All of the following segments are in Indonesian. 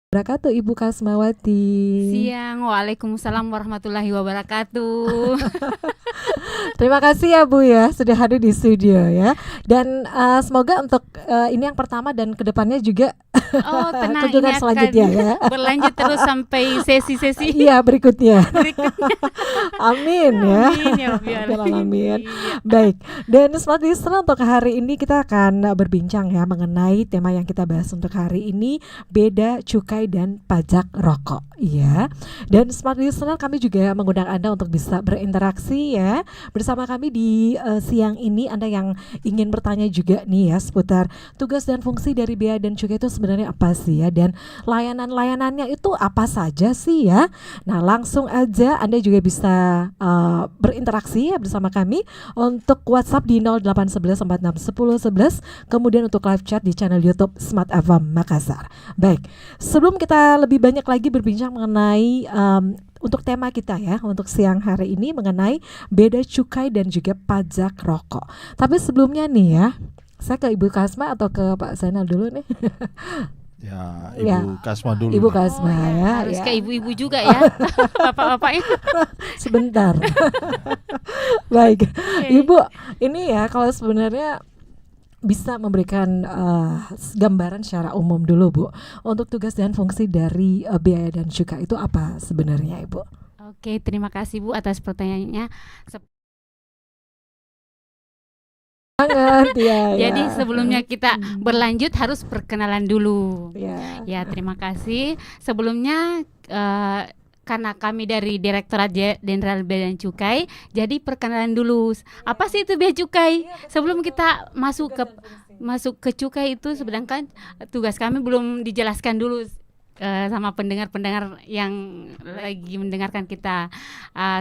Wabarakatuh Ibu Kasmawati. Siang, Waalaikumsalam warahmatullahi wabarakatuh. Terima kasih ya Bu ya sudah hadir di studio ya. Dan semoga untuk ini yang pertama dan kedepannya juga Oh, tenang, ini kunjungan akan selanjutnya ya. berlanjut terus sampai sesi-sesi Iya berikutnya. berikutnya. Amin ya. Amin ya Rabbi Amin. alamin. Iya. Baik. Dan Smart Listener untuk hari ini kita akan berbincang ya mengenai tema yang kita bahas untuk hari ini, beda cukai dan pajak rokok. Iya. Dan Smart Listener kami juga mengundang Anda untuk bisa berinteraksi ya bersama kami di siang ini. Anda yang ingin bertanya juga nih ya seputar tugas dan fungsi dari bea dan cukai itu sebenarnya apa sih ya, dan layanan-layanannya itu apa saja sih ya. Nah langsung aja Anda juga bisa berinteraksi ya bersama kami untuk WhatsApp di 0811 46 10 11, kemudian untuk live chat di channel YouTube Smart FM Makassar. Baik, sebelum kita lebih banyak lagi berbincang mengenai untuk tema kita ya untuk siang hari ini mengenai beda cukai dan juga pajak rokok. Tapi sebelumnya nih ya, saya ke Ibu Kasma atau ke Pak Zainal dulu nih? Ya, Ya, Ibu Kasma dulu Ibu nih. Kasma ya, Harus ya. ke ibu-ibu juga ya. Bapak-bapaknya. Sebentar. Baik, Oke. Ibu, ini ya kalau sebenarnya bisa memberikan gambaran secara umum dulu Bu untuk tugas dan fungsi dari bea dan cukai itu apa sebenarnya Ibu? Oke, terima kasih Bu atas pertanyaannya. Banget ya. Jadi Ya. sebelumnya kita berlanjut harus perkenalan dulu. Ya. Ya, terima kasih. Sebelumnya karena kami dari Direktorat Jenderal Bea dan Cukai, jadi perkenalan dulu. Apa sih itu bea cukai? Sebelum kita masuk ke cukai itu, sedangkan tugas kami belum dijelaskan dulu sama pendengar-pendengar yang lagi mendengarkan kita.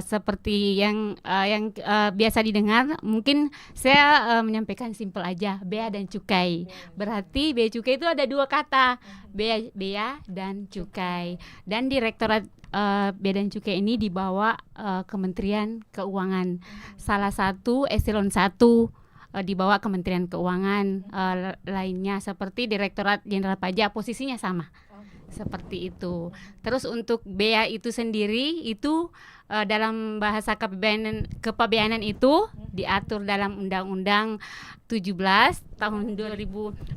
Seperti yang biasa didengar, mungkin saya menyampaikan simpel aja, bea dan cukai. Berarti bea cukai itu ada dua kata, bea dan cukai. Dan Direktorat bea dan cukai ini dibawa Kementerian Keuangan. Salah satu eselon 1 dibawa Kementerian Keuangan, lainnya seperti Direktorat Jenderal Pajak posisinya sama. Seperti itu. Terus untuk bea itu sendiri itu dalam bahasa kepabeanan itu diatur dalam Undang-Undang 17 tahun 2020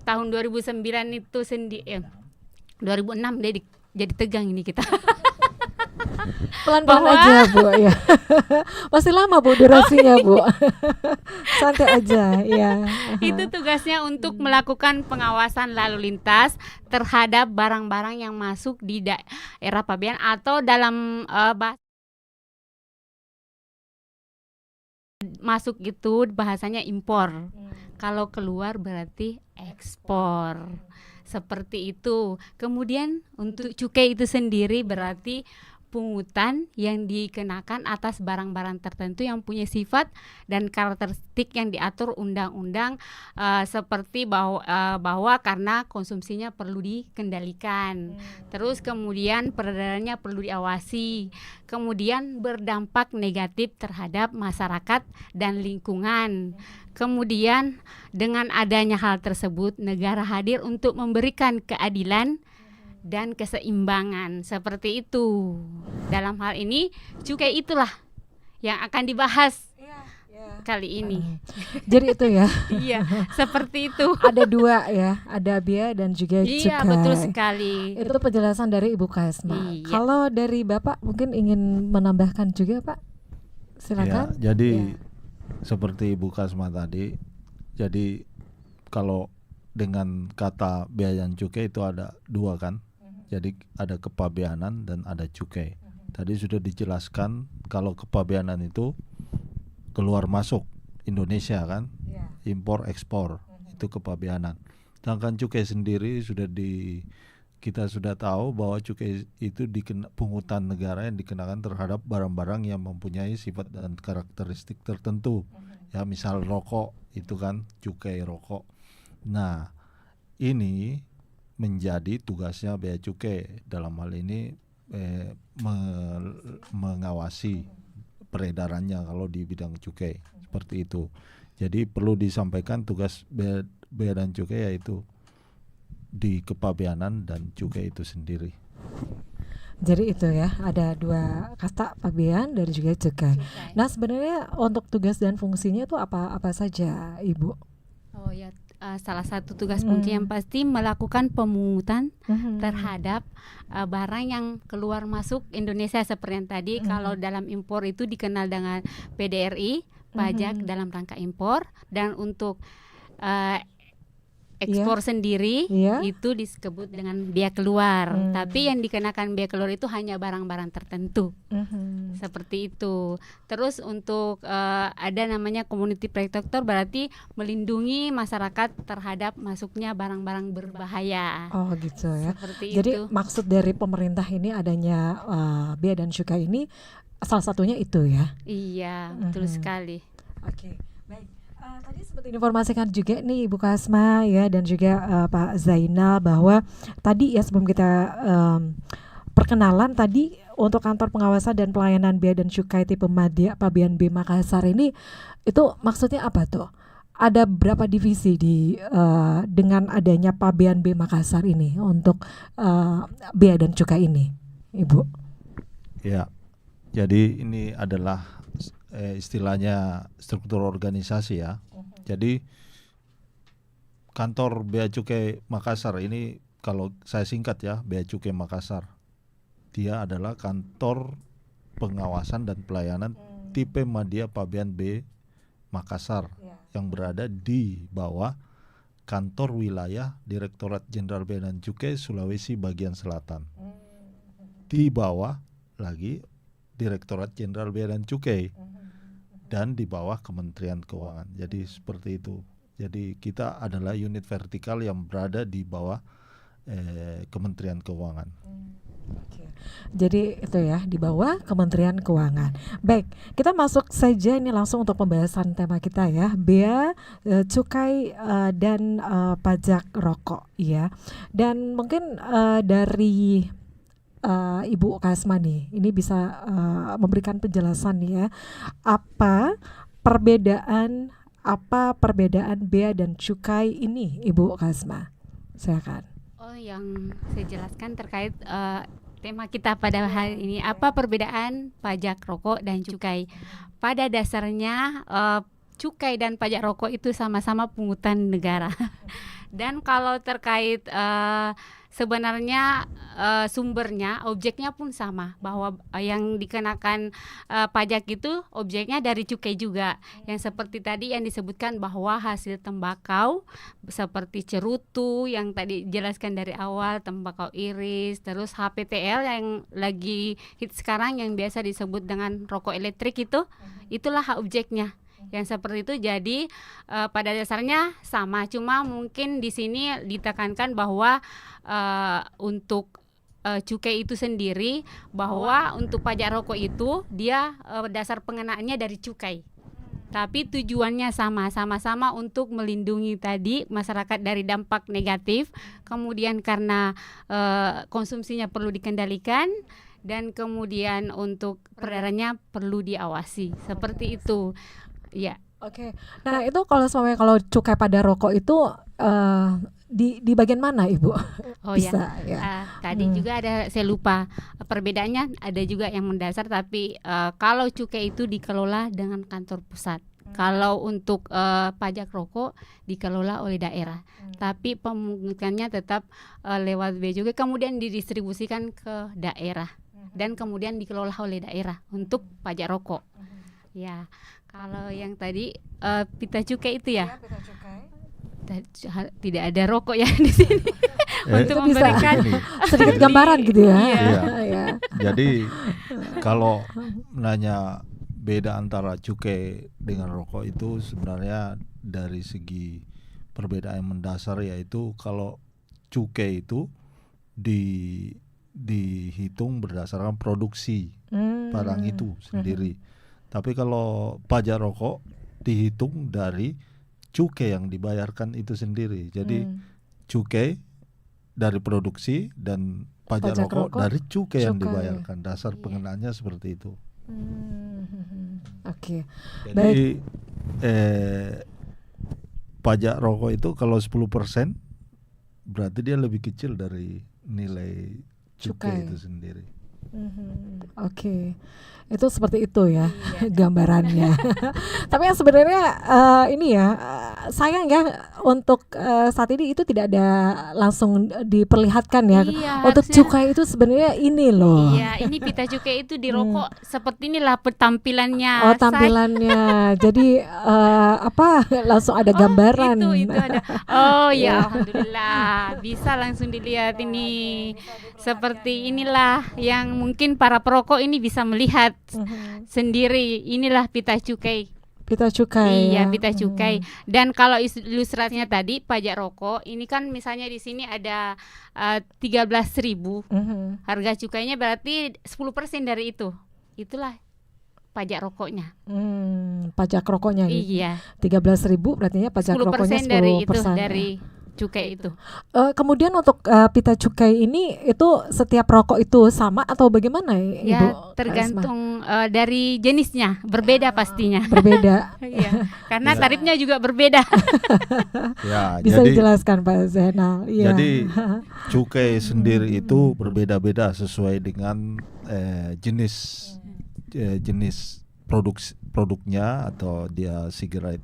tahun 2009 itu 2006 deh, jadi tegang ini kita. Pelan-pelan aja Bu ya. Masih lama Bu durasinya Bu. Santai aja ya. Itu tugasnya untuk melakukan pengawasan lalu lintas terhadap barang-barang yang masuk di daerah pabean atau dalam masuk itu bahasanya impor. Kalau keluar berarti ekspor. Seperti itu. Kemudian untuk cukai itu sendiri berarti pungutan yang dikenakan atas barang-barang tertentu yang punya sifat dan karakteristik yang diatur undang-undang, seperti bahwa karena konsumsinya perlu dikendalikan. Terus kemudian peredarannya perlu diawasi. Kemudian berdampak negatif terhadap masyarakat dan lingkungan. Kemudian dengan adanya hal tersebut, negara hadir untuk memberikan keadilan dan keseimbangan, seperti itu. Dalam hal ini cukai itulah yang akan dibahas kali ini. Jadi itu ya. Iya, seperti itu. Ada dua ya, ada bea dan juga cukai. Iya, betul sekali. Itu penjelasan dari Ibu Kasma. Iya. Kalau dari Bapak mungkin ingin menambahkan juga Pak, silakan. Ya, jadi seperti Ibu Kasma tadi, jadi kalau dengan kata bea dan cukai itu ada dua kan. Jadi ada kepabeanan dan ada cukai. Tadi sudah dijelaskan kalau kepabeanan itu keluar masuk Indonesia kan, impor ekspor, itu kepabeanan. Sedangkan cukai sendiri kita sudah tahu bahwa cukai itu pungutan negara yang dikenakan terhadap barang-barang yang mempunyai sifat dan karakteristik tertentu. Ya, misal rokok itu kan cukai rokok. Nah, ini menjadi tugasnya bea cukai dalam hal ini mengawasi peredarannya kalau di bidang cukai, seperti itu. Jadi perlu disampaikan tugas bea dan cukai yaitu di kepabeanan dan cukai itu sendiri. Jadi itu ya, ada dua kata, pabean dan juga cukai. Nah, sebenarnya untuk tugas dan fungsinya itu apa saja, Ibu? Oh ya, salah satu tugas fungsi yang pasti melakukan pemungutan terhadap barang yang keluar masuk Indonesia seperti yang tadi. Kalau dalam impor itu dikenal dengan PDRI, pajak dalam rangka impor, dan untuk ekspor sendiri itu disebut dengan bea keluar. Tapi yang dikenakan bea keluar itu hanya barang-barang tertentu. Seperti itu. Terus untuk ada namanya community protector, berarti melindungi masyarakat terhadap masuknya barang-barang berbahaya. Oh gitu ya. Seperti Jadi itu. maksud dari pemerintah ini adanya bea dan cukai ini salah satunya itu ya. Iya, betul sekali. Oke, baik. Tadi sempat informasikan juga nih Ibu Kasma ya dan juga Pak Zainal bahwa tadi ya sebelum kita perkenalan tadi untuk kantor pengawasan dan pelayanan bea dan cukai tipe Madya Pabean B Makassar ini itu maksudnya apa tuh? Ada berapa divisi di dengan adanya Pabean B Makassar ini untuk bea dan cukai ini, Ibu? Ya, jadi ini adalah istilahnya struktur organisasi ya. Jadi kantor Bea Cukai Makassar ini kalau saya singkat ya, Bea Cukai Makassar. Dia adalah kantor pengawasan dan pelayanan tipe Madya Pabean B Makassar yang berada di bawah kantor wilayah Direktorat Jenderal Bea dan Cukai Sulawesi bagian selatan. Di bawah lagi Direktorat Jenderal Bea dan Cukai dan di bawah Kementerian Keuangan. Jadi seperti itu. Jadi kita adalah unit vertikal yang berada di bawah Kementerian Keuangan. Oke. Jadi itu ya di bawah Kementerian Keuangan. Baik, kita masuk saja ini langsung untuk pembahasan tema kita ya, bea, cukai dan pajak rokok ya. Dan mungkin dari Ibu Kasma nih, ini bisa memberikan penjelasan ya, apa perbedaan bea dan cukai ini, Ibu Kasma? Silakan. Oh, yang saya jelaskan terkait tema kita pada hari ini, apa perbedaan pajak rokok dan cukai? Pada dasarnya cukai dan pajak rokok itu sama-sama pungutan negara. Dan kalau terkait sebenarnya sumbernya, objeknya pun sama, bahwa yang dikenakan pajak itu objeknya dari cukai juga, yang seperti tadi yang disebutkan bahwa hasil tembakau seperti cerutu yang tadi jelaskan dari awal, tembakau iris, terus HPTL yang lagi hit sekarang yang biasa disebut dengan rokok elektrik itulah objeknya. Yang seperti itu. Jadi pada dasarnya sama, cuma mungkin di sini ditekankan bahwa untuk cukai itu sendiri, bahwa untuk pajak rokok itu dia dasar pengenaannya dari cukai. Tapi tujuannya sama-sama untuk melindungi tadi masyarakat dari dampak negatif, kemudian karena konsumsinya perlu dikendalikan, dan kemudian untuk peredarannya perlu diawasi. Seperti itu. Ya. Oke. Nah, itu kalau cukai pada rokok itu di bagian mana, Ibu? Oh bisa, ya. Tadi juga ada, saya lupa perbedaannya, ada juga yang mendasar, tapi kalau cukai itu dikelola dengan kantor pusat. Kalau untuk pajak rokok dikelola oleh daerah, tapi pemungutannya tetap lewat bea cukai, kemudian didistribusikan ke daerah dan kemudian dikelola oleh daerah untuk pajak rokok. Ya, kalau yang tadi pita cukai itu ya, pita cukai. Tidak ada rokok ya di sini untuk memberikan sedikit gambaran gitu ya. Iya. Jadi kalau nanya beda antara cukai dengan rokok itu sebenarnya dari segi perbedaan yang mendasar, yaitu kalau cukai itu dihitung berdasarkan produksi barang itu sendiri. Tapi kalau pajak rokok dihitung dari cukai yang dibayarkan itu sendiri. Jadi cukai dari produksi dan pajak rokok dari cukai yang dibayarkan. Dasar pengenaannya seperti itu. Oke. Jadi pajak rokok itu kalau 10% berarti dia lebih kecil dari nilai Cukai. cukai itu sendiri. Oke, itu seperti itu ya Iya. gambarannya. Tapi yang sebenarnya ini ya sayang ya untuk saat ini itu tidak ada langsung diperlihatkan ya. Iya, Untuk harusnya. cukai itu sebenarnya ini loh. Iya, ini pita cukai itu di rokok seperti inilah tampilannya. Oh, tampilannya. Jadi apa langsung ada gambaran. Itu ada. Oh ya, alhamdulillah. Bisa langsung dilihat ini. Seperti inilah yang mungkin para perokok ini bisa melihat sendiri. Inilah pita cukai. Pita cukai. Iya, ya. pita cukai. Dan kalau ilustrasinya tadi pajak rokok, ini kan misalnya di sini ada 13.000. Harga cukainya berarti 10% dari itu. Itulah pajak rokoknya. Pajak rokoknya nih. Iya. 13.000 berarti pajak rokoknya 10% dari itu, 10%. dari cukai itu. Kemudian untuk pita cukai ini itu setiap rokok itu sama atau bagaimana Ibu? Ya, Asma? tergantung dari jenisnya, berbeda pastinya. Berbeda. Iya, karena Ya. tarifnya juga berbeda. Ya, Bisa jadi dijelaskan Pak Zainal. Iya. jadi cukai sendiri itu berbeda-beda sesuai dengan jenis produknya atau dia sigaret.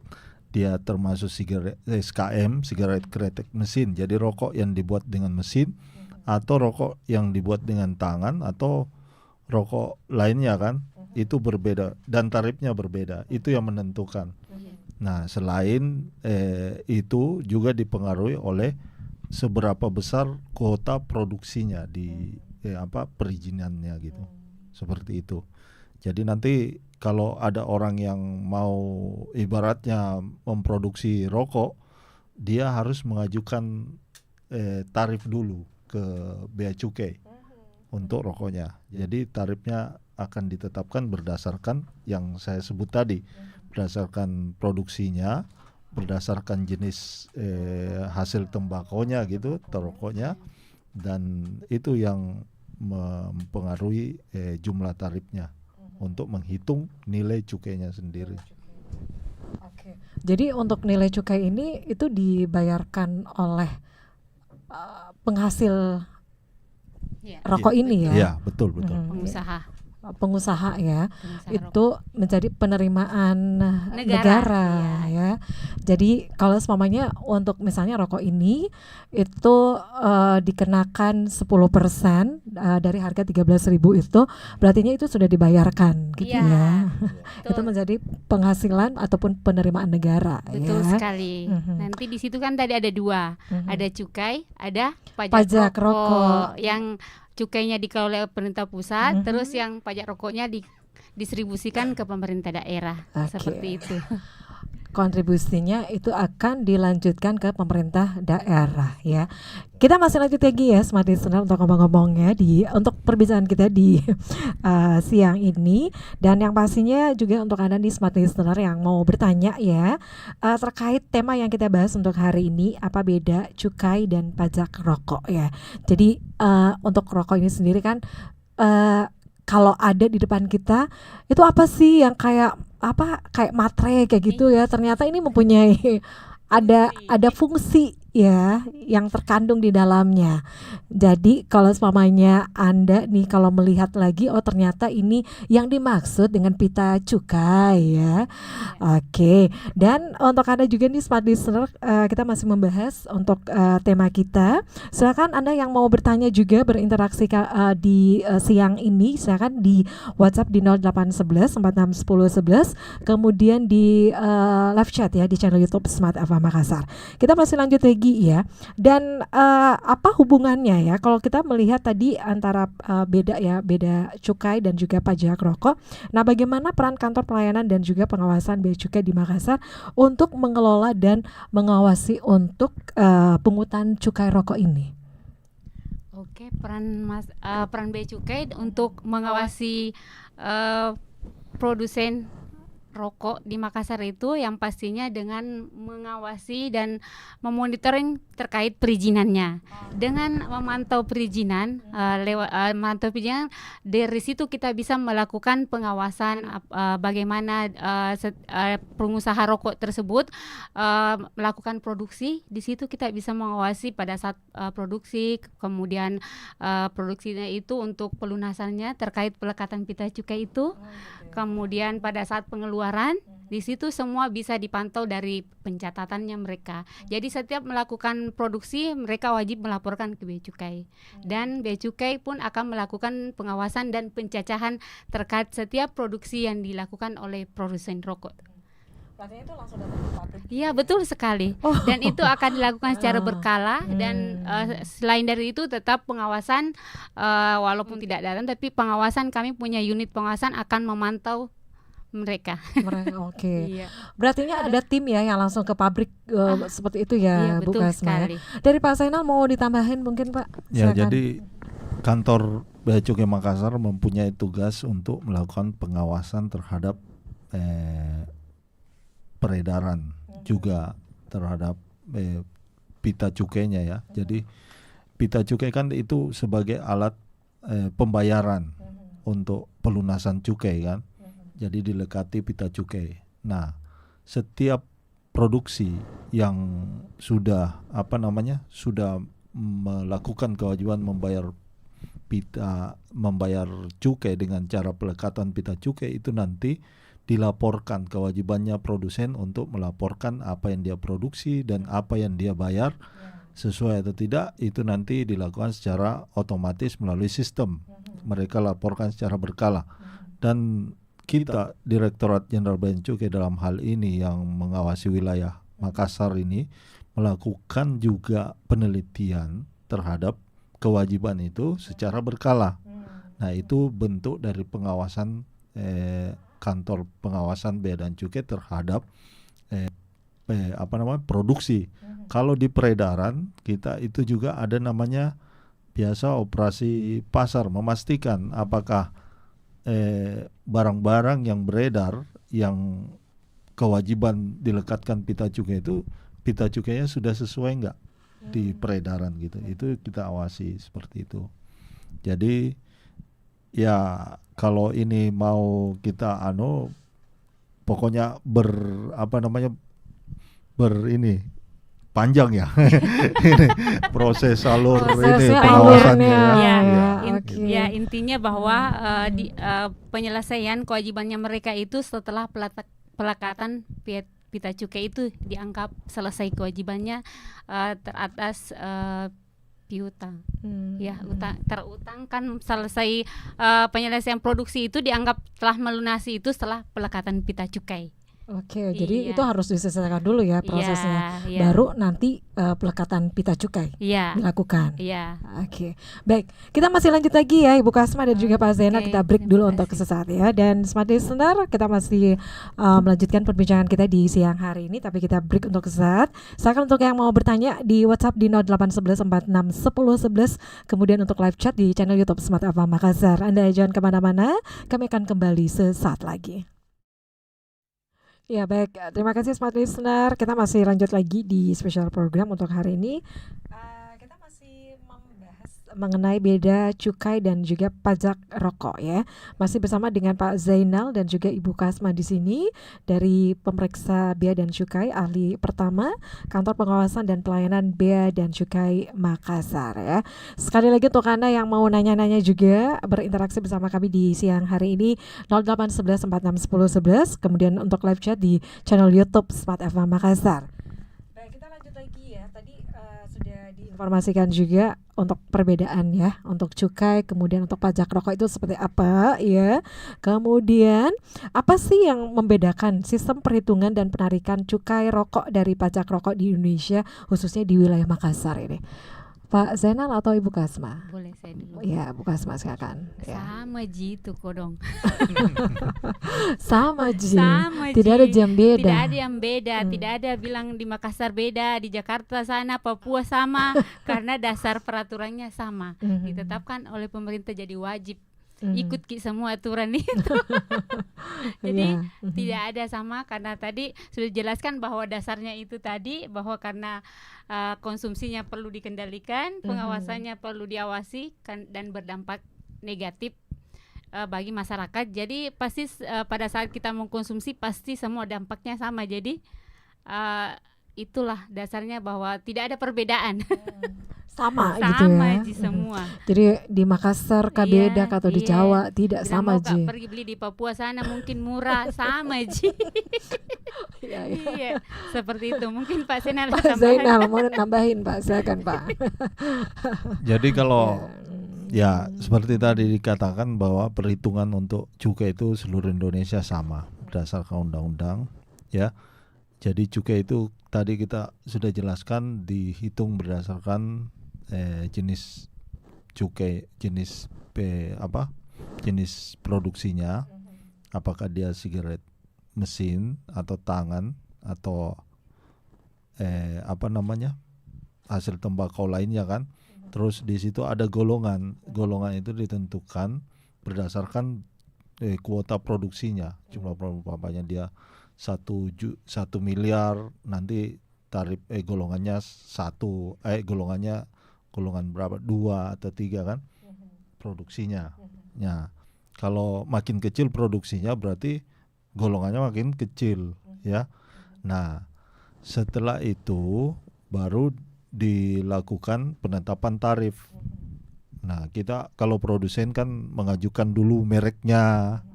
Dia termasuk sigaret SKM, sigaret kretek mesin. Jadi rokok yang dibuat dengan mesin atau rokok yang dibuat dengan tangan atau rokok lainnya kan, itu berbeda dan tarifnya berbeda. Itu yang menentukan. Nah, selain itu juga dipengaruhi oleh seberapa besar kuota produksinya di perizinannya gitu. Seperti itu. Jadi nanti kalau ada orang yang mau ibaratnya memproduksi rokok, dia harus mengajukan tarif dulu ke bea cukai untuk rokoknya. Jadi tarifnya akan ditetapkan berdasarkan yang saya sebut tadi, berdasarkan produksinya, berdasarkan jenis hasil tembakonya gitu, rokoknya, dan itu yang mempengaruhi jumlah tarifnya untuk menghitung nilai cukainya sendiri. Oke. Jadi untuk nilai cukai ini itu dibayarkan oleh penghasil Iya, rokok ini ya. Iya, betul. pengusaha. Pengusaha ya. pengusaha Itu menjadi penerimaan Negara, negara ya. Jadi kalau semuanya untuk misalnya rokok ini itu dikenakan 10% dari harga 13.000 itu berarti itu sudah dibayarkan gitu Iya, ya. betul. Itu menjadi penghasilan ataupun penerimaan negara Betul ya. sekali. Nanti di situ kan tadi ada dua, ada cukai, ada Pajak rokok. Yang cukainya dikelola oleh pemerintah pusat, terus yang pajak rokoknya didistribusikan ke pemerintah daerah. Oke. Seperti itu. Kontribusinya itu akan dilanjutkan ke pemerintah daerah ya. Kita masih lanjut lagi ya Smart Listener untuk ngomong-ngomongnya untuk perbincangan kita di siang ini, dan yang pastinya juga untuk Anda di Smart Listener yang mau bertanya ya terkait tema yang kita bahas untuk hari ini, apa beda cukai dan pajak rokok ya. Jadi untuk rokok ini sendiri kan kalau ada di depan kita itu apa sih yang kayak matre kayak gitu ya, ternyata ini mempunyai ada fungsi ya yang terkandung di dalamnya. Jadi kalau semuanya Anda nih kalau melihat lagi, oh ternyata ini yang dimaksud dengan pita cukai ya. Oke. Dan untuk Anda juga nih Smart Listener, kita masih membahas untuk tema kita. Silakan Anda yang mau bertanya juga berinteraksi di siang ini, silakan di WhatsApp di 0811 461011, kemudian di live chat ya di channel YouTube Smart FM Makassar. Kita masih lanjut lagi ya. Dan apa hubungannya ya kalau kita melihat tadi antara beda cukai dan juga pajak rokok. Nah, bagaimana peran kantor pelayanan dan juga pengawasan bea cukai di Makassar untuk mengelola dan mengawasi untuk pungutan cukai rokok ini? Oke, peran bea cukai untuk mengawasi produsen rokok di Makassar itu yang pastinya dengan mengawasi dan memonitoring terkait perizinannya. Dengan memantau perizinan, memantau perizinan, dari situ kita bisa melakukan pengawasan bagaimana pengusaha rokok tersebut melakukan produksi. Di situ kita bisa mengawasi pada saat produksi, kemudian produksinya itu untuk pelunasannya terkait pelekatan pita cukai itu. Kemudian pada saat pengeluaran, di situ semua bisa dipantau dari pencatatannya mereka. Jadi setiap melakukan produksi mereka wajib melaporkan ke Bea Cukai. Dan Bea Cukai pun akan melakukan pengawasan dan pencacahan terkait setiap produksi yang dilakukan oleh produsen rokok. Berarti itu langsung datang ke pabrik. Iya, betul sekali. Dan itu akan dilakukan secara berkala dan selain dari itu tetap pengawasan walaupun tidak datang, tapi pengawasan, kami punya unit pengawasan akan memantau mereka. Oke. Iya. Berarti ada tim ya yang langsung ke pabrik seperti itu ya, Iya, Bu betul Kasma. sekali. Dari Pak Zainal mau ditambahin mungkin Pak? Ya, Silakan. jadi kantor Bea Cukai Makassar mempunyai tugas untuk melakukan pengawasan terhadap peredaran juga terhadap pita cukainya ya. Jadi pita cukai kan itu sebagai alat pembayaran untuk pelunasan cukai kan. Jadi dilekati pita cukai. Nah, setiap produksi yang sudah sudah melakukan kewajiban membayar cukai dengan cara pelekatan pita cukai itu nanti dilaporkan, kewajibannya produsen untuk melaporkan apa yang dia produksi dan apa yang dia bayar sesuai atau tidak, itu nanti dilakukan secara otomatis melalui sistem. Mereka laporkan secara berkala. Dan kita Direktorat Jenderal Bea dan Cukai dalam hal ini yang mengawasi wilayah Makassar ini melakukan juga penelitian terhadap kewajiban itu secara berkala. Nah, itu bentuk dari pengawasan kantor pengawasan Bea dan Cukai terhadap produksi. Kalau di peredaran kita itu juga ada namanya biasa operasi pasar, memastikan apakah barang-barang yang beredar yang kewajiban dilekatkan pita cukai itu pita cukainya sudah sesuai enggak di peredaran gitu. Itu kita awasi seperti itu. Jadi ya kalau ini mau kita pokoknya panjang ya ini proses alur ini pengawasannya ya. Ya, Intinya bahwa penyelesaian kewajibannya mereka itu setelah pelekatan pita cukai itu dianggap selesai kewajibannya teratas piutang. Terutang kan selesai penyelesaian produksi itu dianggap telah melunasi itu setelah pelekatan pita cukai. Oke, jadi itu harus diselesaikan dulu ya prosesnya. Baru nanti pelekatan pita cukai dilakukan. Iya. Oke, baik. Kita masih lanjut lagi ya Ibu Kasma dan juga Pak Zainal. Kita break dulu untuk sesaat ya. Dan Smart Listener, kita masih melanjutkan perbincangan kita di siang hari ini, tapi kita break untuk sesaat. Silakan untuk yang mau bertanya di WhatsApp di 0811461011, kemudian untuk live chat di channel YouTube Smart FM Makassar. Anda jangan kemana-mana, kami akan kembali sesaat lagi. Ya baik, terima kasih Smart Listener. Kita masih lanjut lagi di spesial program untuk hari ini. Kita masih membahas mengenai beda cukai dan juga pajak rokok ya. Masih bersama dengan Pak Zainal dan juga Ibu Kasma di sini dari pemeriksa Bea dan Cukai ahli pertama Kantor Pengawasan dan Pelayanan Bea dan Cukai Makassar ya. Sekali lagi untuk Anda yang mau nanya-nanya juga berinteraksi bersama kami di siang hari ini 0811461011, kemudian untuk live chat di channel YouTube Smart FM Makassar. Baik, kita lanjut lagi ya. Tadi sudah diinformasikan juga untuk perbedaan ya, untuk cukai kemudian untuk pajak rokok itu seperti apa ya. Kemudian apa sih yang membedakan sistem perhitungan dan penarikan cukai rokok dari pajak rokok di Indonesia khususnya di wilayah Makassar ini? Pak Zainal atau Ibu Kasma? Boleh saya dulu. Ya, Bu Kasma silakan. Sama Ji itu kodong. Sama Ji. Sama Tidak ada jam beda. Tidak ada yang beda. Tidak ada bilang di Makassar beda, di Jakarta sana, Papua sama, karena dasar peraturannya sama. Ditetapkan oleh pemerintah jadi wajib ikut semua aturan itu. Jadi Iya. tidak ada sama, karena tadi sudah dijelaskan bahwa dasarnya itu tadi, bahwa karena konsumsinya perlu dikendalikan, pengawasannya perlu diawasi kan, dan berdampak negatif bagi masyarakat. Jadi pasti pada saat kita mengkonsumsi pasti semua dampaknya sama. Jadi itulah dasarnya bahwa tidak ada perbedaan. Sama gitu Sama ya. Ji semua. Jadi di Makassar kah Iya, beda atau di iya. Jawa tidak Bila sama mau Kak Ji. pergi beli di Papua sana mungkin murah, sama Ji. Iya, iya. Iya, seperti itu. Mungkin Pak Senal Pak tambahan. Zainal mau nambahin Pak, silakan Pak. Jadi kalau ya seperti tadi dikatakan bahwa perhitungan untuk cukai itu seluruh Indonesia sama berdasarkan undang-undang, ya. Jadi cukai itu tadi kita sudah jelaskan dihitung berdasarkan jenis cukai, jenis jenis produksinya, apakah dia sigaret mesin atau tangan atau hasil tembakau lainnya kan. Terus di situ ada golongan itu ditentukan berdasarkan kuota produksinya, jumlah produksinya dia 1 miliar, nanti tarif golongannya golongan berapa, 2 atau 3 kan produksinya. Ya, kalau makin kecil produksinya berarti golongannya makin kecil, ya. Nah, setelah itu baru dilakukan penetapan tarif. Nah, kita kalau produsen kan mengajukan dulu mereknya,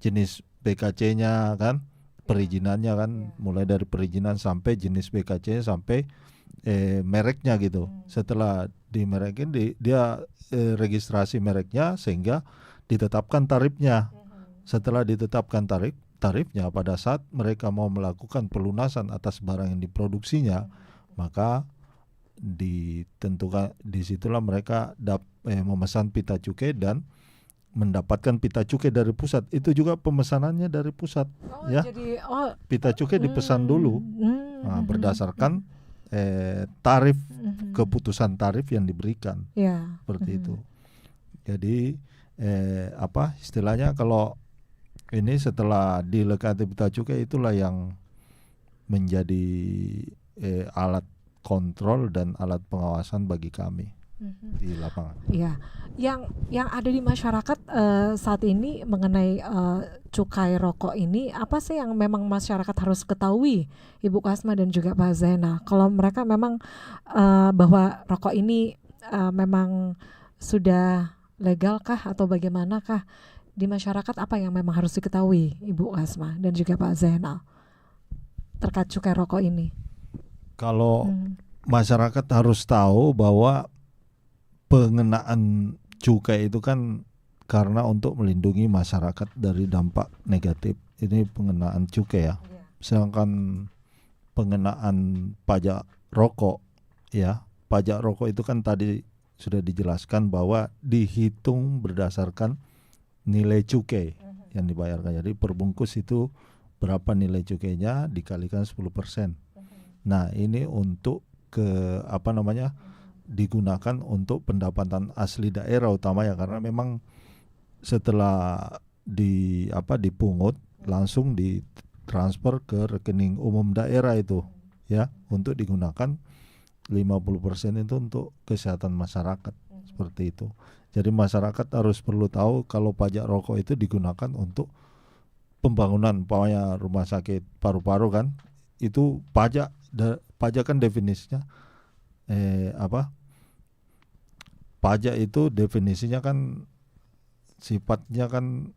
jenis BKC-nya kan, perizinannya kan, mulai dari perizinan sampai jenis BKC sampai mereknya gitu. Setelah dimerekin dia registrasi mereknya sehingga ditetapkan tarifnya. Setelah ditetapkan tarifnya, pada saat mereka mau melakukan pelunasan atas barang yang diproduksinya, maka ditentukan disitulah mereka memesan pita cukai dan mendapatkan pita cukai dari pusat. Itu juga pemesanannya dari pusat, ya. Jadi Pita cukai dipesan dulu, berdasarkan tarif, keputusan tarif yang diberikan, ya. seperti itu. Jadi istilahnya kalau ini setelah dilekati pita cukai, itulah yang menjadi alat kontrol dan alat pengawasan bagi kami di lapangan. Iya, yang ada di masyarakat saat ini mengenai cukai rokok ini, apa sih yang memang masyarakat harus ketahui, Ibu Kasma dan juga Pak Zainal? Kalau mereka memang bahwa rokok ini memang sudah legal kah atau bagaimanakah di masyarakat, apa yang memang harus diketahui, Ibu Kasma dan juga Pak Zainal, terkait cukai rokok ini? Kalau masyarakat harus tahu bahwa pengenaan cukai itu kan karena untuk melindungi masyarakat dari dampak negatif. Ini pengenaan cukai ya. Sedangkan pengenaan pajak rokok, ya, pajak rokok itu kan tadi sudah dijelaskan bahwa dihitung berdasarkan nilai cukai yang dibayarkan. Jadi per bungkus itu berapa nilai cukainya dikalikan 10%. Nah, ini untuk digunakan untuk pendapatan asli daerah utamanya, karena memang setelah dipungut langsung ditransfer ke rekening umum daerah itu, ya, untuk digunakan 50% itu untuk kesehatan masyarakat, seperti itu. Jadi masyarakat harus perlu tahu kalau pajak rokok itu digunakan untuk pembangunan, umpamanya rumah sakit paru-paru kan, itu pajak kan definisinya pajak itu definisinya kan sifatnya kan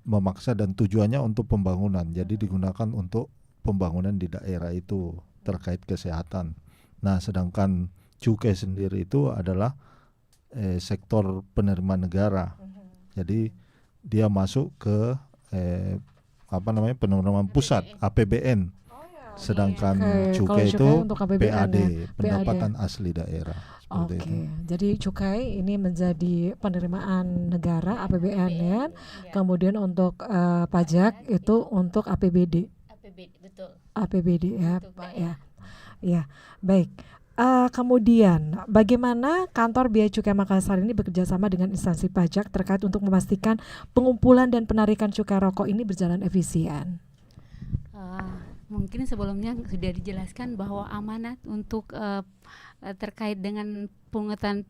memaksa dan tujuannya untuk pembangunan. Jadi digunakan untuk pembangunan di daerah itu terkait kesehatan. Nah, sedangkan cukai sendiri itu adalah sektor penerima negara. Jadi dia masuk ke penerimaan pusat, APBN. Sedangkan cukai itu untuk APBN, PAD, ya. pendapatan asli daerah. Oke, jadi cukai ini menjadi penerimaan negara APBN ya. Kemudian untuk pajak itu untuk APBD. APBD, betul. APBD ya, Untuk Pak daerah. ya. Ya, baik. kemudian bagaimana kantor Bea Cukai Makassar ini bekerja sama dengan instansi pajak terkait untuk memastikan pengumpulan dan penarikan cukai rokok ini berjalan efisien? Mungkin sebelumnya sudah dijelaskan bahwa amanat untuk terkait dengan pungutan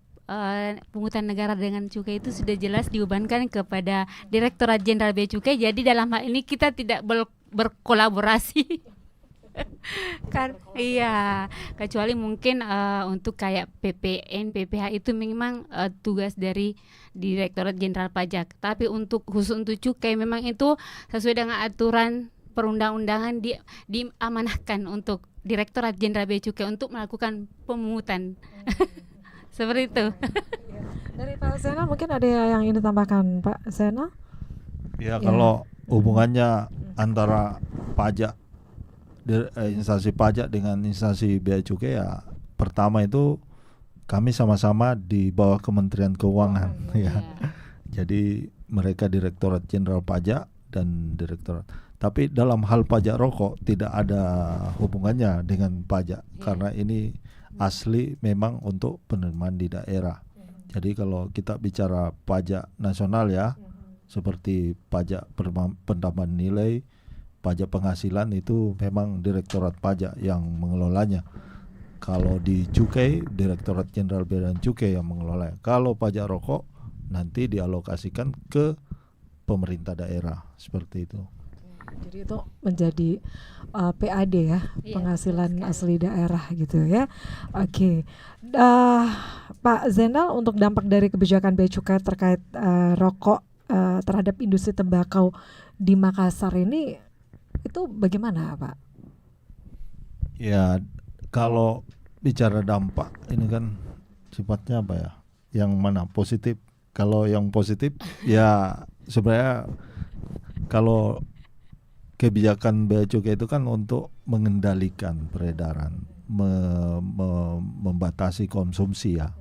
negara dengan cukai itu sudah jelas dibebankan kepada Direktorat Jenderal Bea Cukai. Jadi dalam hal ini kita tidak berkolaborasi. Kan iya, kecuali mungkin untuk kayak PPN, PPH itu memang tugas dari Direktorat Jenderal Pajak. Tapi khusus untuk cukai memang itu sesuai dengan aturan perundang-undangan diamanahkan untuk Direktorat Jenderal Bea Cukai untuk melakukan pemungutan. Seperti itu. Dari Pak Zainal mungkin ada yang ingin ditambahkan, Pak Zainal? Ya, kalau hubungannya antara pajak instansi pajak dengan instansi bea cukai, ya pertama itu kami sama-sama di bawah Kementerian Keuangan ya. Jadi mereka Direktorat Jenderal Pajak dan Direktorat. Tapi dalam hal pajak rokok tidak ada hubungannya dengan pajak karena ini asli memang untuk penerimaan di daerah. Jadi kalau kita bicara pajak nasional ya, seperti pajak penambahan nilai, pajak penghasilan itu memang Direktorat Pajak yang mengelolanya. Kalau di cukai, Direktorat Jenderal Bea dan Cukai yang mengelola. Kalau pajak rokok nanti dialokasikan ke pemerintah daerah, seperti itu. Jadi itu menjadi PAD ya, penghasilan asli daerah gitu ya. Oke. Pak Zainal, untuk dampak dari kebijakan bea cukai terkait rokok terhadap industri tembakau di Makassar ini itu bagaimana, Pak? Ya, kalau bicara dampak ini kan sifatnya apa ya? Yang mana positif? Kalau yang positif ya sebenarnya kalau kebijakan bea cukai itu kan untuk mengendalikan peredaran, membatasi konsumsi ya.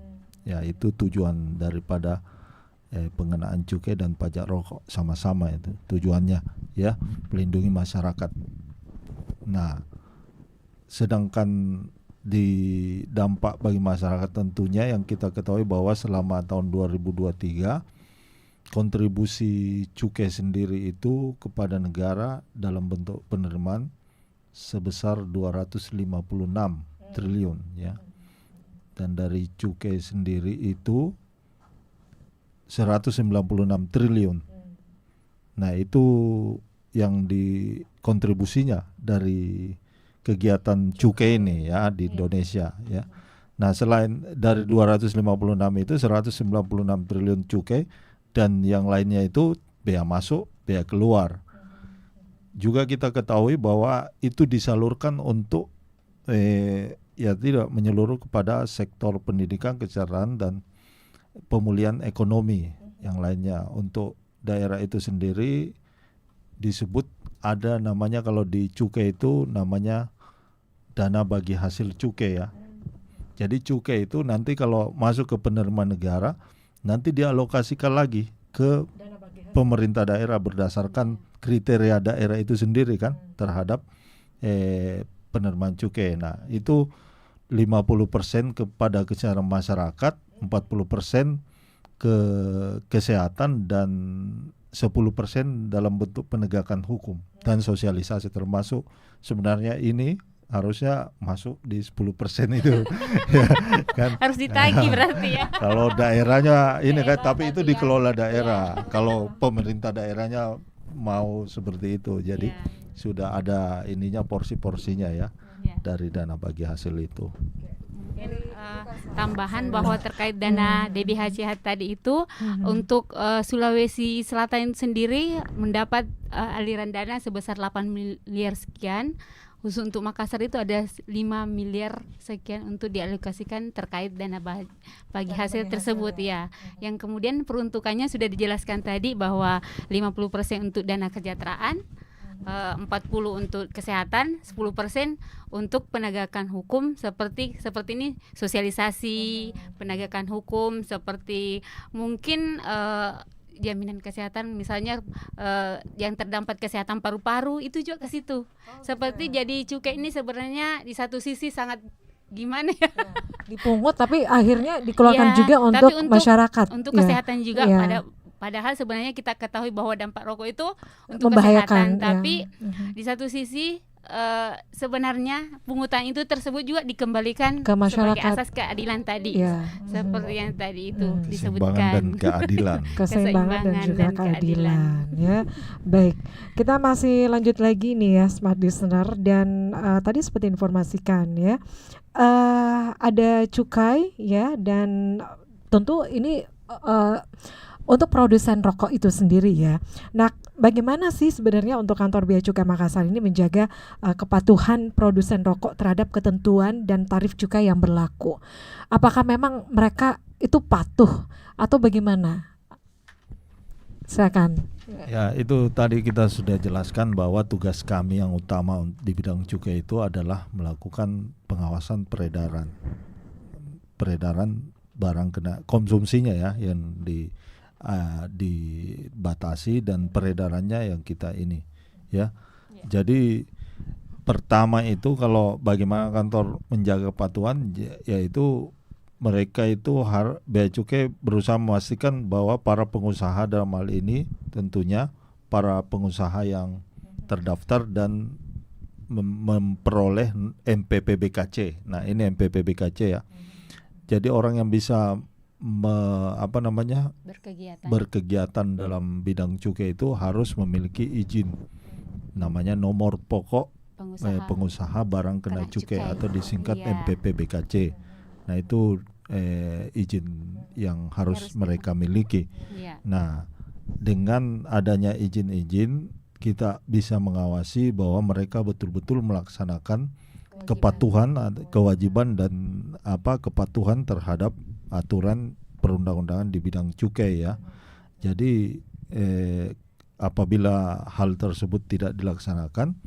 Ya, itu tujuan daripada pengenaan cukai dan pajak rokok, sama-sama itu tujuannya ya, melindungi masyarakat. Nah, sedangkan di dampak bagi masyarakat tentunya yang kita ketahui bahwa selama tahun 2023 kontribusi cukai sendiri itu kepada negara dalam bentuk penerimaan sebesar 256 triliun ya. Dan dari cukai sendiri itu 196 triliun. Nah, itu yang dikontribusinya dari kegiatan cukai ini ya di Indonesia ya. Nah, selain dari 256 itu 196 triliun cukai dan yang lainnya itu bea masuk, bea keluar. Juga kita ketahui bahwa itu disalurkan untuk ya tidak menyeluruh kepada sektor pendidikan, kesejahteraan dan pemulihan ekonomi yang lainnya. Untuk daerah itu sendiri disebut ada namanya, kalau di cukai itu namanya dana bagi hasil cukai ya. Jadi cukai itu nanti kalau masuk ke penerimaan negara nanti dialokasikan lagi ke pemerintah daerah berdasarkan kriteria daerah itu sendiri kan terhadap penerimaan cukai. Nah, itu 50% kepada kesejahteraan masyarakat, 40% ke kesehatan dan 10% dalam bentuk penegakan hukum dan sosialisasi, termasuk sebenarnya ini harusnya masuk di 10% itu ya, kan? Harus ditagih berarti ya. Kalau daerahnya ini kan, tapi itu tapi dikelola daerah. Kalau pemerintah daerahnya mau seperti itu, jadi sudah ada ininya porsi-porsinya ya dari dana bagi hasil itu. Mungkin tambahan bahwa terkait dana DBHCH tadi itu untuk Sulawesi Selatan sendiri mendapat aliran dana sebesar 8 miliar sekian. Khusus untuk Makassar itu ada 5 miliar sekian untuk dialokasikan terkait dana bagi hasil tersebut ya. Yang kemudian peruntukannya sudah dijelaskan tadi bahwa 50% untuk dana kesejahteraan, 40 untuk kesehatan, 10% untuk penegakan hukum seperti ini, sosialisasi penegakan hukum seperti mungkin jaminan kesehatan misalnya yang terdampak kesehatan paru-paru itu juga ke situ. Seperti jadi cukai ini sebenarnya di satu sisi sangat gimana ya? Dipungut tapi akhirnya dikeluarkan Ya, juga untuk tapi masyarakat. untuk Ya, kesehatan juga ya. padahal sebenarnya kita ketahui bahwa dampak rokok itu untuk Membahayakan. kesehatan, tapi Mhm. di satu sisi sebenarnya pungutan itu tersebut juga dikembalikan Ke sebagai masyarakat. asas keadilan tadi, Ya. seperti yang tadi itu Mhm. Keseimbangan disebutkan. dan keadilan. Keseimbangan dan juga dan keadilan ya. Baik, kita masih lanjut lagi nih ya Smart Listener, dan tadi seperti informasikan ya, ada cukai ya, dan tentu ini untuk produsen rokok itu sendiri ya. Nah, bagaimana sih sebenarnya untuk kantor Bea Cukai Makassar ini menjaga kepatuhan produsen rokok terhadap ketentuan dan tarif cukai yang berlaku? Apakah memang mereka itu patuh atau bagaimana? Silakan. Ya, itu tadi kita sudah jelaskan bahwa tugas kami yang utama di bidang cukai itu adalah melakukan pengawasan peredaran barang kena konsumsinya ya, yang dibatasi, dan peredarannya yang kita ini ya. Jadi pertama itu, kalau bagaimana kantor menjaga kepatuhan, yaitu mereka itu Bea Cukai berusaha memastikan bahwa para pengusaha, dalam hal ini tentunya para pengusaha yang terdaftar dan memperoleh MPPBKC. Nah, ini MPPBKC ya. Jadi orang yang bisa berkegiatan dalam bidang cukai itu harus memiliki izin, namanya nomor pokok pengusaha barang kena cukai atau disingkat MPPBKC. Nah, itu izin yang harus mereka miliki. Nah, dengan adanya izin-izin, kita bisa mengawasi bahwa mereka betul-betul melaksanakan kewajiban dan kepatuhan terhadap aturan perundang-undangan di bidang cukai ya. Jadi apabila hal tersebut tidak dilaksanakan,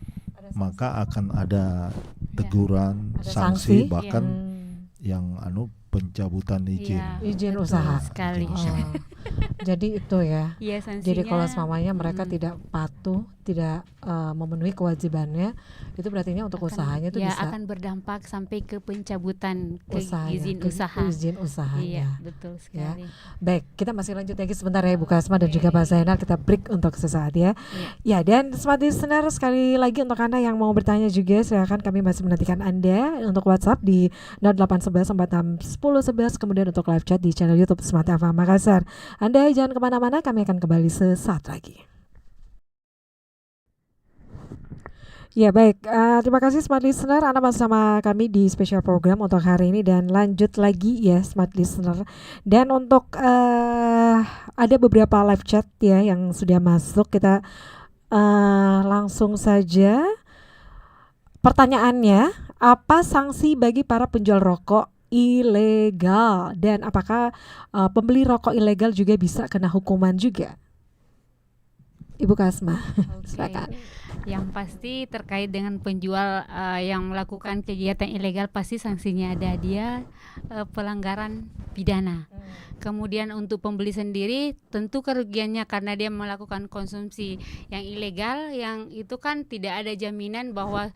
maka akan ada teguran, sanksi, bahkan yang pencabutan izin usaha sekali. Jadi itu ya. Iya, sanksinya. Jadi kalau semuanya mereka tidak patuh, tidak memenuhi kewajibannya, itu berarti untuk usahanya itu bisa akan berdampak sampai ke pencabutan izin usahanya. Iya, betul sekali. Ya. Baik, kita masih lanjut lagi sebentar ya Bu Kasma dan juga Pak Zainal, kita break untuk sesaat ya. Ya, dan Smart Listener, sekali lagi untuk Anda yang mau bertanya juga, silakan, kami masih menantikan Anda untuk WhatsApp di 0811 46 10 11, kemudian untuk live chat di channel YouTube Smart FM Makassar. Anda jangan kemana-mana, kami akan kembali sesaat lagi. Ya baik, terima kasih Smart Listener, Anda masih sama kami di spesial program untuk hari ini, dan lanjut lagi ya Smart Listener. Dan untuk ada beberapa live chat ya yang sudah masuk, kita langsung saja. Pertanyaannya, apa sanksi bagi para penjual rokok ilegal, dan apakah pembeli rokok ilegal juga bisa kena hukuman juga? Ibu Kasma, silakan. Yang pasti terkait dengan penjual yang melakukan kegiatan ilegal, pasti sanksinya ada, dia pelanggaran pidana. Kemudian untuk pembeli sendiri tentu kerugiannya karena dia melakukan konsumsi yang ilegal, yang itu kan tidak ada jaminan bahwa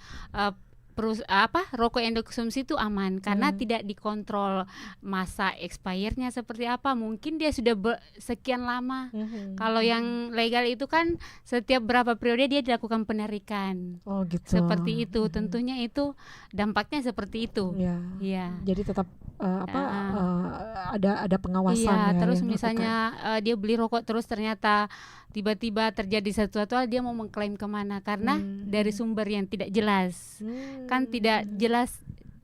rokok yang dikonsumsi itu aman karena tidak dikontrol masa expirednya seperti apa, mungkin dia sudah sekian lama. Kalau yang legal itu kan setiap berapa periode dia dilakukan penarikan. Oh gitu. Seperti itu, tentunya itu dampaknya seperti itu. Ya. Jadi tetap ada pengawasan. Iya, terus misalnya dia beli rokok terus ternyata tiba-tiba terjadi sesuatu, dia mau mengklaim kemana karena dari sumber yang tidak jelas. Kan tidak jelas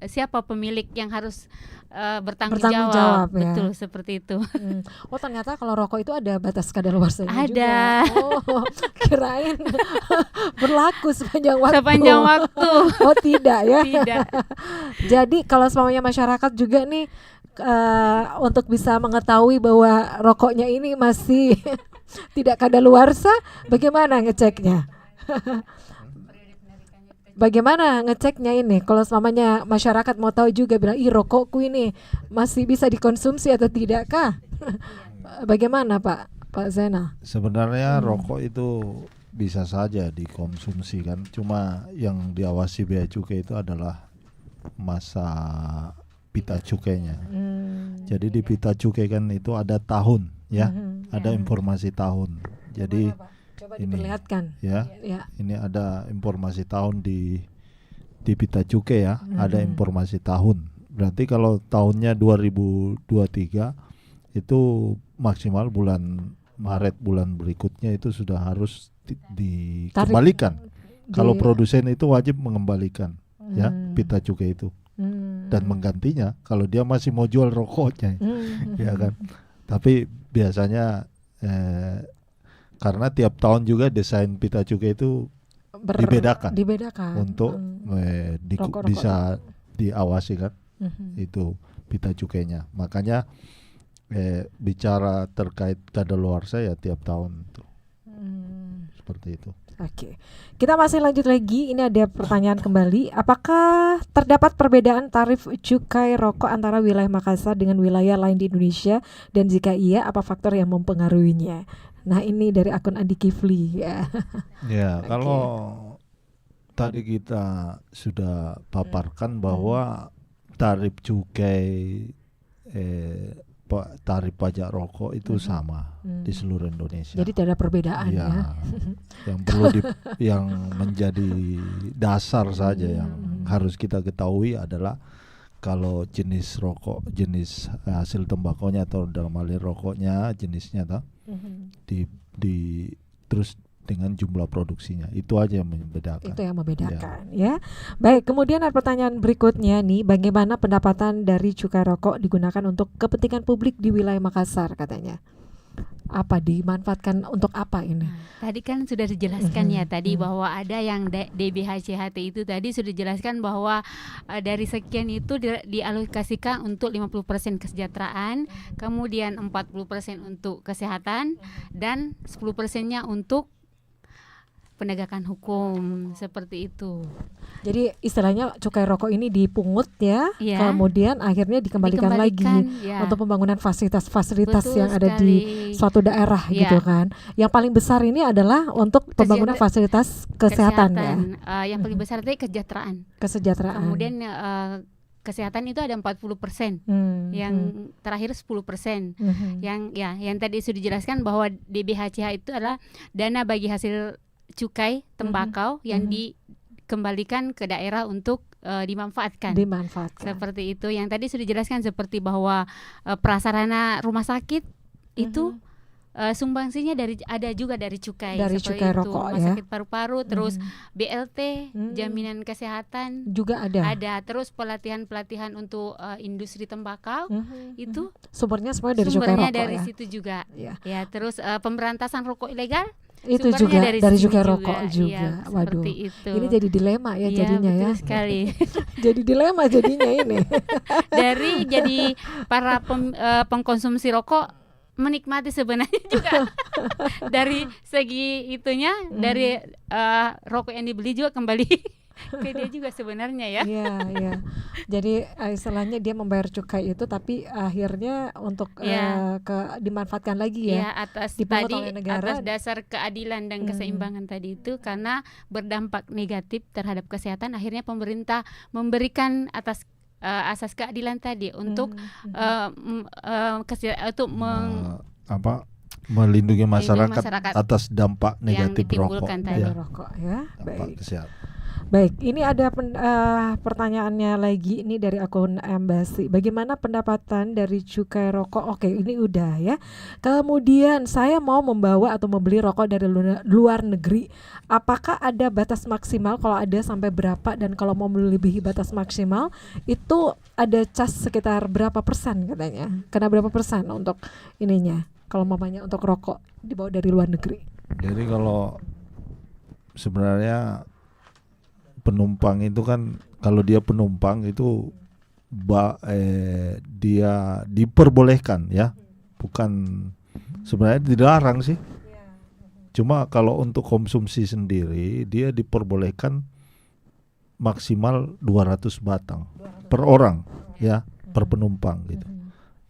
siapa pemilik yang harus bertanggung jawab. Ya. Betul, seperti itu. Oh, ternyata kalau rokok itu ada batas kadaluarsanya juga. Ada. Oh, kirain berlaku sepanjang waktu. Oh, tidak ya. Tidak. Jadi kalau semuanya masyarakat juga nih untuk bisa mengetahui bahwa rokoknya ini masih tidak kadaluarsa, bagaimana ngeceknya? Bagaimana ngeceknya ini? Kalau semuanya masyarakat mau tahu juga, bilang, rokokku ini masih bisa dikonsumsi atau tidak kah? Bagaimana Pak Zainal? Sebenarnya rokok itu bisa saja dikonsumsi kan, cuma yang diawasi Bea Cukai itu adalah masa pita cukainya. Jadi di pita cukai kan itu ada tahun ya, ada informasi tahun. Jadi Coba ini, diperlihatkan. ya, Ya. ini ada informasi tahun di pita cukai ya, ada informasi tahun. Berarti kalau tahunnya 2023 itu maksimal bulan Maret bulan berikutnya itu sudah harus dikembalikan. Kalau produsen itu wajib mengembalikan ya pita cukai itu dan menggantinya kalau dia masih mau jual rokoknya, ya kan. Tapi biasanya karena tiap tahun juga desain pita cukai itu dibedakan untuk Rokok-rokok. bisa diawasi kan itu pita cukainya. Makanya bicara terkait kadaluarsa ya tiap tahun tuh seperti itu. Oke, kita masih lanjut lagi. Ini ada pertanyaan kembali. Apakah terdapat perbedaan tarif cukai rokok antara wilayah Makassar dengan wilayah lain di Indonesia? Dan jika iya, apa faktor yang mempengaruhinya? Nah, ini dari akun Andi Kifli ya. Ya, Oke. kalau tadi kita sudah paparkan bahwa tarif cukai tarif pajak rokok itu sama di seluruh Indonesia. Jadi tidak ada perbedaan ya. Yang perlu yang menjadi dasar saja yang harus kita ketahui adalah kalau jenis rokok, jenis hasil tembakonya atau dalam hal ini rokoknya jenisnya terus dengan jumlah produksinya, itu aja yang membedakan. Itu yang membedakan ya. Baik, kemudian ada pertanyaan berikutnya nih, bagaimana pendapatan dari cukai rokok digunakan untuk kepentingan publik di wilayah Makassar katanya? Apa dimanfaatkan untuk apa ini? Tadi kan sudah dijelaskan ya tadi bahwa ada yang DBHCHT itu tadi sudah dijelaskan bahwa dari sekian itu dialokasikan untuk 50% kesejahteraan, kemudian 40% untuk kesehatan dan 10%-nya untuk penegakan hukum, seperti itu. Jadi istilahnya cukai rokok ini dipungut ya, Ya. kemudian akhirnya dikembalikan lagi ya. untuk pembangunan fasilitas-fasilitas Betul yang ada sekali. di suatu daerah Ya. gitu kan. Yang paling besar ini adalah untuk pembangunan fasilitas kesehatan ya, Yang paling besar tadi kesejahteraan. kesejahteraan. Kemudian kesehatan itu ada 40%. Yang terakhir 10%. Yang tadi sudah dijelaskan bahwa DBHCH itu adalah dana bagi hasil cukai tembakau yang dikembalikan ke daerah untuk dimanfaatkan. Seperti itu. Yang tadi sudah dijelaskan seperti bahwa prasarana rumah sakit itu sumbangsinya ada juga dari cukai. Dari cukai rokok rumah ya. sakit paru-paru, terus BLT, jaminan kesehatan juga ada. Terus pelatihan untuk industri tembakau itu sumbernya semua dari cukai rokok dari ya. situ juga. Ya. Ya, terus pemberantasan rokok ilegal Itu juga dari cukai rokok juga. Ya, Waduh. itu. Ini jadi dilema ya jadinya betul ya. sekali. Jadi dilema jadinya ini. Jadi para pengkonsumsi rokok menikmati sebenarnya juga dari segi itunya, dari rokok yang dibeli juga kembali ke dia juga sebenarnya ya. Iya. Jadi istilahnya dia membayar cukai itu tapi akhirnya untuk dimanfaatkan lagi ya. Atas dipungut oleh negara. atas dasar keadilan dan keseimbangan tadi itu, karena berdampak negatif terhadap kesehatan, akhirnya pemerintah memberikan atas asas keadilan tadi untuk melindungi masyarakat atas dampak yang negatif rokok. ditimbulkan tadi. Rokok ya. Dampak Baik. kesehatan. Baik, ini ada pertanyaannya lagi ini dari akun Embasi. Bagaimana pendapatan dari cukai rokok? Oke, ini udah ya. Kemudian saya mau membawa atau membeli rokok dari luar negeri. Apakah ada batas maksimal? Kalau ada sampai berapa? Dan kalau mau melebihi batas maksimal itu ada cas sekitar berapa persen katanya? Kena berapa persen untuk ininya? Kalau mamanya untuk rokok dibawa dari luar negeri. Jadi kalau sebenarnya penumpang itu kan, kalau dia penumpang itu dia diperbolehkan ya, bukan sebenarnya dilarang sih. Cuma kalau untuk konsumsi sendiri dia diperbolehkan maksimal 200 batang per orang ya, per penumpang gitu.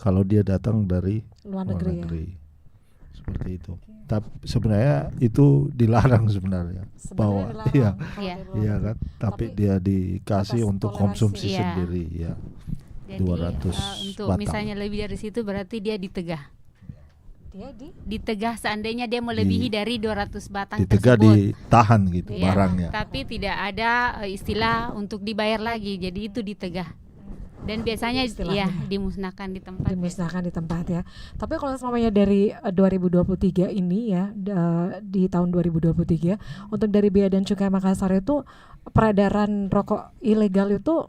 Kalau dia datang dari Luar negeri. Ya. seperti itu. Tapi sebenarnya itu dilarang sebenarnya. Bahwa dilarang. iya, Kalau Iya. dari luar iya negeri. kan. Tapi dia dikasih atas untuk toleransi. konsumsi Iya. sendiri ya. Jadi 200 untuk batang. misalnya lebih dari situ berarti dia ditegah. Dia Ditegah seandainya dia melebihi dari 200 batang Ditegak, tersebut. ditahan gitu Iya, barangnya. tapi tidak ada istilah untuk dibayar lagi. Jadi itu ditegah. Dan biasanya Istilahnya. dimusnahkan di tempat. dimusnahkan di tempat ya. Tapi kalau semuanya dari 2023 ini ya, di tahun 2023 untuk dari Bea dan Cukai Makassar itu peredaran rokok ilegal itu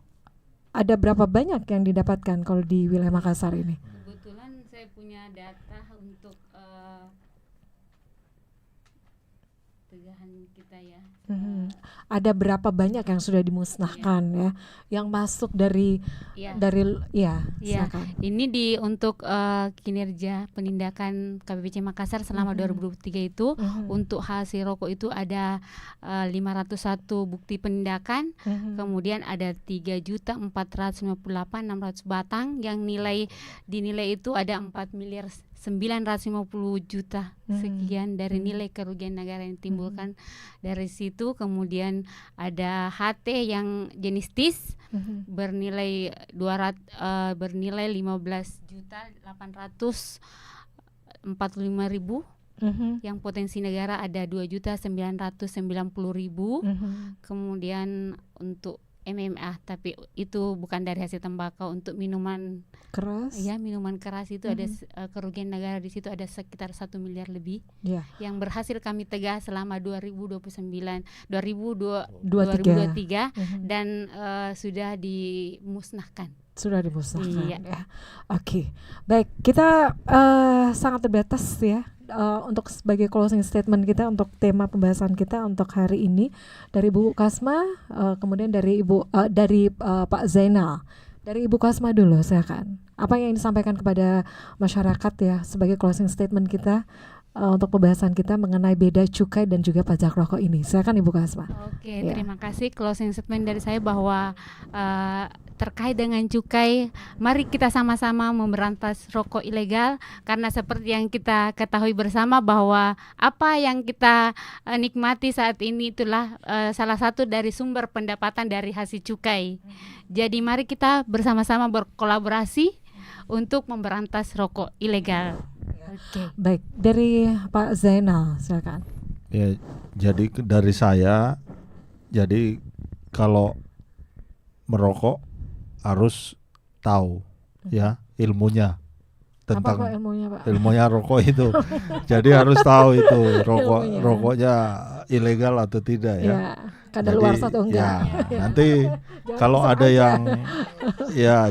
ada berapa banyak yang didapatkan kalau di wilayah Makassar ini? Kebetulan saya punya data untuk tegahan kita ya. Ada berapa banyak yang sudah dimusnahkan ya, yang masuk dari Iya. ya, Iya. silakan. Ini untuk kinerja penindakan KPPC Makassar selama 2023 itu untuk hasil rokok itu ada 501 bukti penindakan, kemudian ada 3.458.600 batang yang dinilai itu ada 4.950.000.000 sekian dari nilai kerugian negara yang ditimbulkan dari situ. Kemudian ada HT yang jenis TIS bernilai 15.845.000. Yang potensi negara ada 2.990.000. Kemudian untuk MMA, tapi itu bukan dari hasil tembakau. Untuk minuman Keras. ya, minuman keras itu ada kerugian negara di situ ada sekitar 1 miliar lebih. Ya. Yang berhasil kami tegak selama 2023 dan sudah dimusnahkan. Sudah dimusnahkan. Iya. Ya. Oke, baik, kita sangat terbatas ya untuk sebagai closing statement kita untuk tema pembahasan kita untuk hari ini dari Ibu Kasma, kemudian dari Pak Zainal. Dari Ibu Kasma dulu, silakan. Apa yang disampaikan kepada masyarakat ya sebagai closing statement kita untuk pembahasan kita mengenai beda cukai dan juga pajak rokok ini. Silakan Ibu Kasma. Oke, Ya. terima kasih. Closing statement dari saya bahwa terkait dengan cukai, mari kita sama-sama memberantas rokok ilegal, karena seperti yang kita ketahui bersama bahwa apa yang kita nikmati saat ini itulah salah satu dari sumber pendapatan dari hasil cukai. Jadi mari kita bersama-sama berkolaborasi untuk memberantas rokok ilegal. Oke. Baik, dari Pak Zainal, silakan. Ya, jadi dari saya, jadi kalau merokok harus tahu ya ilmunya Apa kok tentang ilmunya, Pak? ilmunya rokok itu. Jadi harus tahu itu Ilmunya. rokoknya ilegal atau tidak ya. Ya, kadaluarsa atau enggak. Ya, nanti kalau ada yang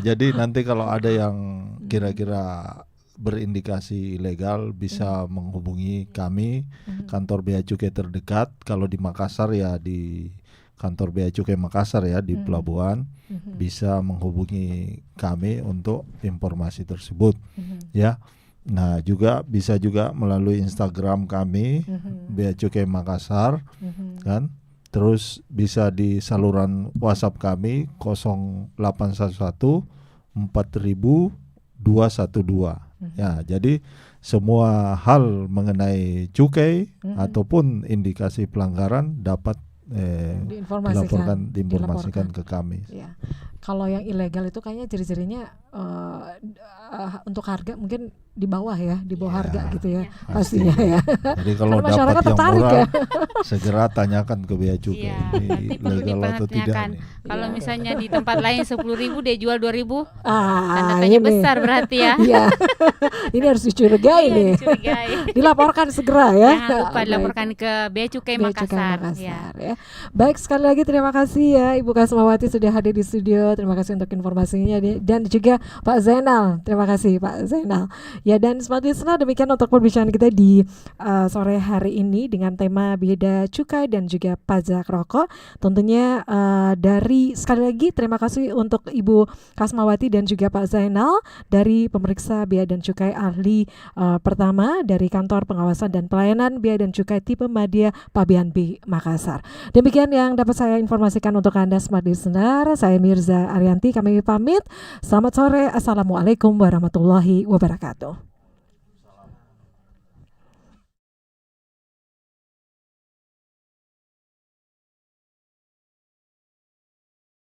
jadi nanti kalau ada yang kira-kira berindikasi ilegal bisa menghubungi kami, kantor Bea Cukai terdekat. Kalau di Makassar ya di kantor Bea Cukai Makassar ya di pelabuhan, bisa menghubungi kami untuk informasi tersebut ya. Nah, bisa juga melalui Instagram kami Bea Cukai Makassar kan. Terus bisa di saluran WhatsApp kami 0811 4000 212. Ya, jadi semua hal mengenai cukai ataupun indikasi pelanggaran dapat diinformasikan ke kami. Ya. Kalau yang ilegal itu kayaknya ciri-cirinya untuk harga mungkin di bawah harga gitu ya, pastinya ya. Jadi kalau Karena masyarakat dapat yang tertarik murah, ya. segera tanyakan ke Bea Cukai Iya, ini berarti perlu legal atau tidak diperhatikan. nih. Kalau Iya. misalnya di tempat lain 10.000 dia jual 2.000, Ah, tanda tanya ini. besar berarti ya. Iya. Ini harus dicurigai Iya, nih. dicurigai. Dilaporkan segera ya. Jangan lupa Baik. dilaporkan ke Bea Cukai Bea Cukai Makassar. Makassar, ya. Baik, sekali lagi terima kasih ya Ibu Kasmawati sudah hadir di studio. Terima kasih untuk informasinya dan juga Pak Zainal. Terima kasih Pak Zainal. Ya, dan Smart Listener, demikian untuk perbincangan kita di sore hari ini dengan tema beda cukai dan juga pajak rokok. Tentunya dari sekali lagi terima kasih untuk Ibu Kasmawati dan juga Pak Zainal dari pemeriksa Bea dan Cukai ahli pertama dari Kantor Pengawasan dan Pelayanan Bea dan Cukai tipe Madya Pabean B Makassar. Demikian yang dapat saya informasikan untuk Anda Smart Listener. Saya Mirza Arianti, kami pamit. Selamat sore. Assalamualaikum warahmatullahi wabarakatuh.